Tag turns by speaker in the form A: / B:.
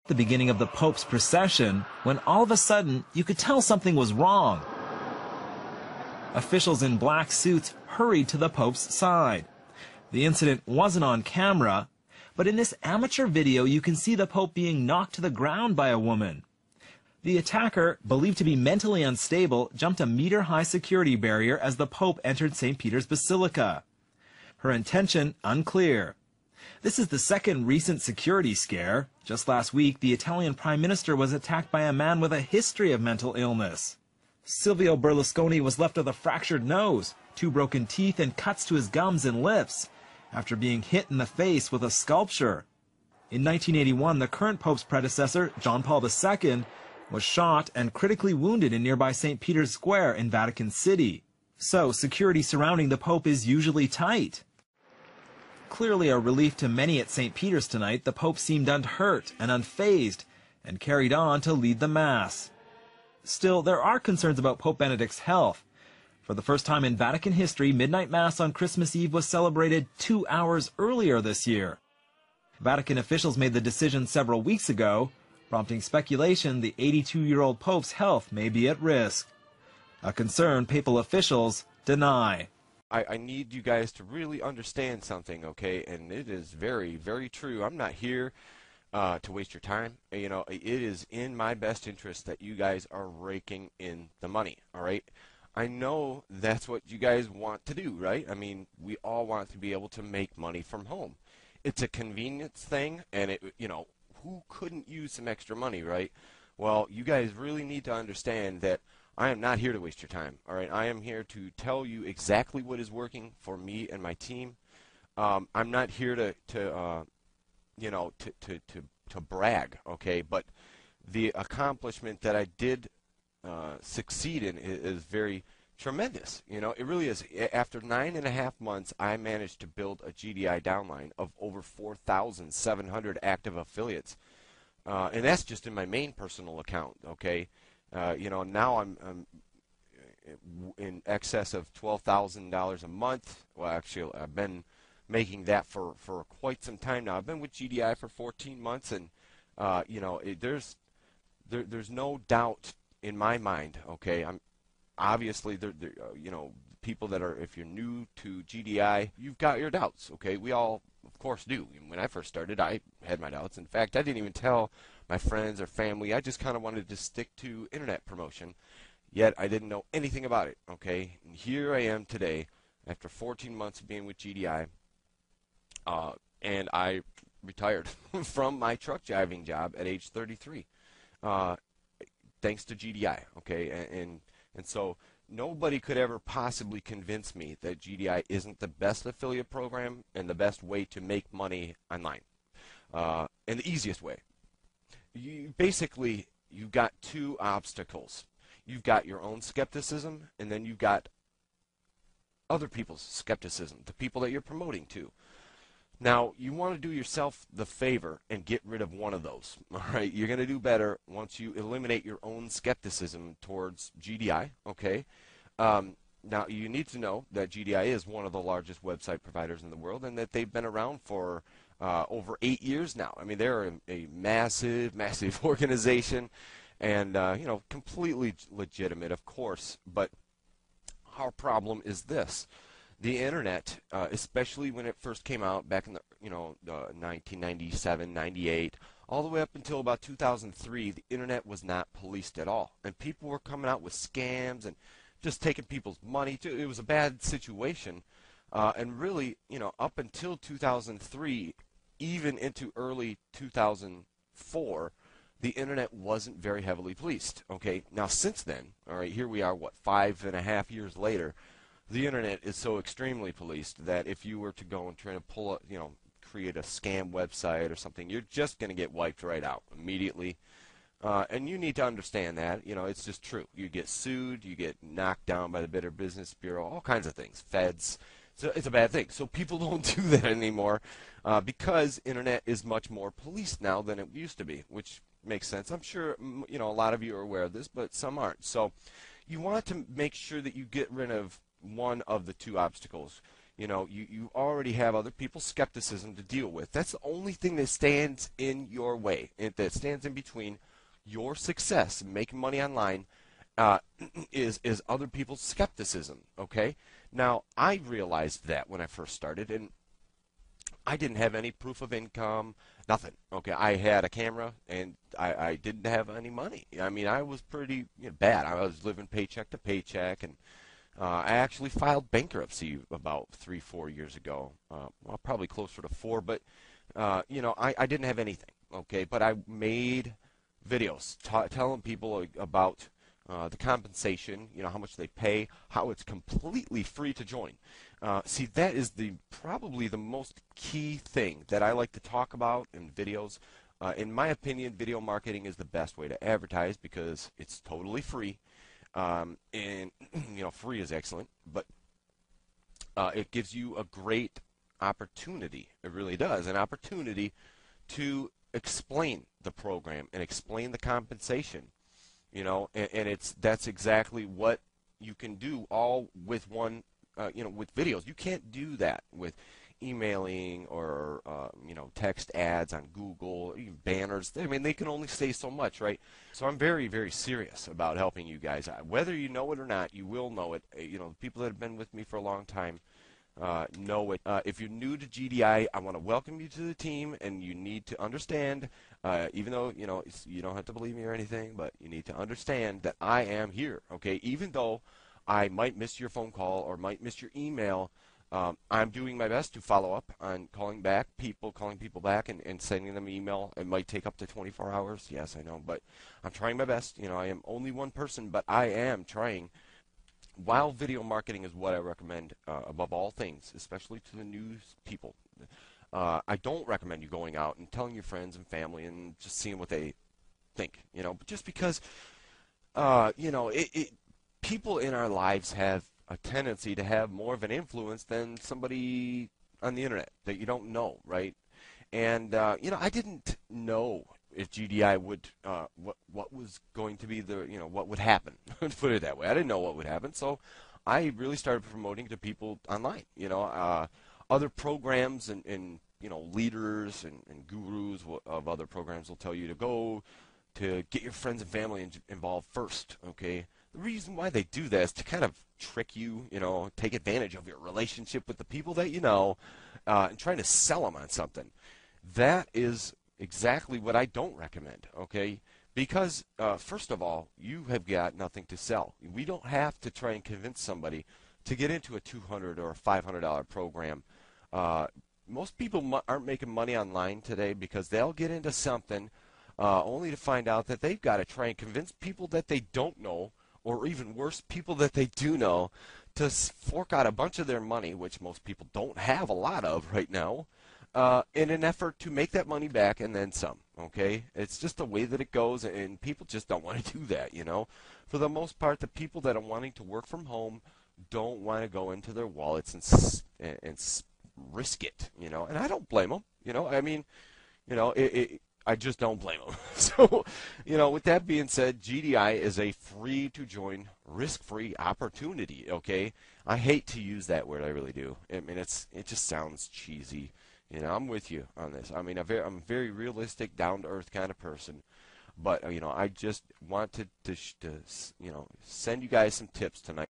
A: The beginning of the Pope's procession, when all of a sudden you could tell something was wrong. Officials in black suits hurried to the Pope's side. The incident wasn't on camera, but in this amateur video you can see the Pope being knocked to the ground by a woman. The attacker, believed to be mentally unstable, jumped a meter-high security barrier as the Pope entered St. Peter's Basilica. Her intention unclear. This is the second recent security scare. Just last week, the Italian Prime Minister was attacked by a man with a history of mental illness. Silvio Berlusconi was left with a fractured nose, 2 broken teeth, and cuts to his gums and lips after being hit in the face with a sculpture. In 1981, the current Pope's predecessor, John Paul II, was shot and critically wounded in nearby St. Peter's Square in Vatican City. So, security surrounding the Pope is usually tight. Clearly a relief to many at St. Peter's tonight, the Pope seemed unhurt and unfazed and carried on to lead the Mass. Still, there are concerns about Pope Benedict's health. For the first time in Vatican history, Midnight Mass on Christmas Eve was celebrated 2 hours earlier this year. Vatican officials made the decision several weeks ago, prompting speculation the 82-year-old Pope's health may be at risk. A concern papal officials deny.
B: I need you guys to really understand something, okay? And it is very, very true. I'm not here to waste your time. You know, it is in my best interest that you guys are raking in the money, all right? I know that's what you guys want to do, right? I mean, we all want to be able to make money from home. It's a convenience thing, and it, you know, who couldn't use some extra money, right? Well, you guys really need to understand that I am not here to waste your time, all right? I am here to tell you exactly what is working for me and my team. I'm not here to brag, okay? But the accomplishment that I did succeed in is very tremendous. You know, it really is. After 9.5 months, I managed to build a GDI downline of over 4,700 active affiliates. And that's just in my main personal account, okay? You know, now I'm in excess of $12,000 a month. Well, actually, I've been making that for quite some time now. I've been with GDI for 14 months, and you know, there's no doubt in my mind. Okay, I'm obviously you know, people that are, if you're new to GDI, you've got your doubts. Okay, we all, of course, do. When I first started, I had my doubts. In fact, I didn't even tell my friends or family. I just kind of wanted to stick to internet promotion, yet I didn't know anything about it, okay? And here I am today, after 14 months of being with GDI, and I retired from my truck driving job at age 33, thanks to GDI, okay? And so nobody could ever possibly convince me that GDI isn't the best affiliate program and the best way to make money online, and the easiest way. Basically, you've got 2 obstacles. You've got your own skepticism, and then you've got other people's skepticism, the people that you're promoting to. Now, you want to do yourself the favor and get rid of one of those. All right, you're going to do better once you eliminate your own skepticism towards GDI. Okay. Now, you need to know that GDI is one of the largest website providers in the world, and that they've been around for over 8 years now. I mean, they're a massive, massive organization, and you know, completely legitimate, of course. But our problem is this: the internet, especially when it first came out back in the 1997, 98, all the way up until about 2003, the internet was not policed at all, and people were coming out with scams and just taking people's money. It was a bad situation, and really, you know, up until 2003. Even into early 2004, the internet wasn't very heavily policed. Okay, now since then, all right, here we are, what, 5.5 years later, the internet is so extremely policed that if you were to go and try to pull a, you know, create a scam website or something, you're just going to get wiped right out immediately. And you need to understand that. You know, it's just true. You get sued, you get knocked down by the Better Business Bureau, all kinds of things, feds. So it's a bad thing. So people don't do that anymore because internet is much more policed now than it used to be, which makes sense. I'm sure, you know, a lot of you are aware of this, but some aren't. So you want to make sure that you get rid of one of the 2 obstacles. You already have other people's skepticism to deal with. That's the only thing that stands in your way, that stands in between your success and making money online, uh, is other people's skepticism. Okay. Now I realized that when I first started, and I didn't have any proof of income, nothing. Okay, I had a camera and I didn't have any money. I mean, I was pretty bad. I was living paycheck to paycheck, and I actually filed bankruptcy about 3, 4 years ago. Well, probably closer to 4, but I didn't have anything. Okay, but I made videos telling people about the compensation, how much they pay, how it's completely free to join. See, that is probably the most key thing that I like to talk about in videos. In my opinion, video marketing is the best way to advertise because it's totally free. And free is excellent, but it gives you a great opportunity. It really does, an opportunity to explain the program and explain the compensation. And that's exactly what you can do all with one, with videos. You can't do that with emailing or text ads on Google, even banners. I mean, they can only say so much, right? So I'm very, very serious about helping you guys. Whether you know it or not, you will know it. The people that have been with me for a long time know it. If you're new to GDI, I want to welcome you to the team, and you need to understand, even though you don't have to believe me or anything, but you need to understand that I am here. Okay, even though I might miss your phone call or might miss your email. I'm doing my best to follow up on calling people back and sending them an email. It might take up to 24 hours. Yes, I know, but I'm trying my best. I am only one person, but I am trying. While video marketing is what I recommend above all things, especially to the new people, I don't recommend you going out and telling your friends and family and just seeing what they think. But just because, people in our lives have a tendency to have more of an influence than somebody on the internet that you don't know, right? And I didn't know if GDI would what was going to be what would happen. Let's put it that way. I didn't know what would happen, so I really started promoting to people online. Other programs and leaders and gurus of other programs will tell you to go to get your friends and family involved first. Okay. The reason why they do that is to kind of trick you, take advantage of your relationship with the people that you know, and trying to sell them on something. That is exactly what I don't recommend, okay? Because, first of all, you have got nothing to sell. We don't have to try and convince somebody to get into a $200 or a $500 program. Most people aren't making money online today because they'll get into something only to find out that they've got to try and convince people that they don't know, or even worse, people that they do know, to fork out a bunch of their money, which most people don't have a lot of right now, in an effort to make that money back and then some. Okay, it's just the way that it goes, and people just don't want to do that. For the most part, the people that are wanting to work from home don't want to go into their wallets and risk it. And I don't blame them. I mean, I just don't blame them. So, with that being said, GDI is a free-to-join, risk-free opportunity, okay? I hate to use that word, I really do. I mean, it just sounds cheesy. I'm with you on this. I mean, I'm a very realistic, down-to-earth kind of person. But, I just wanted to send you guys some tips tonight.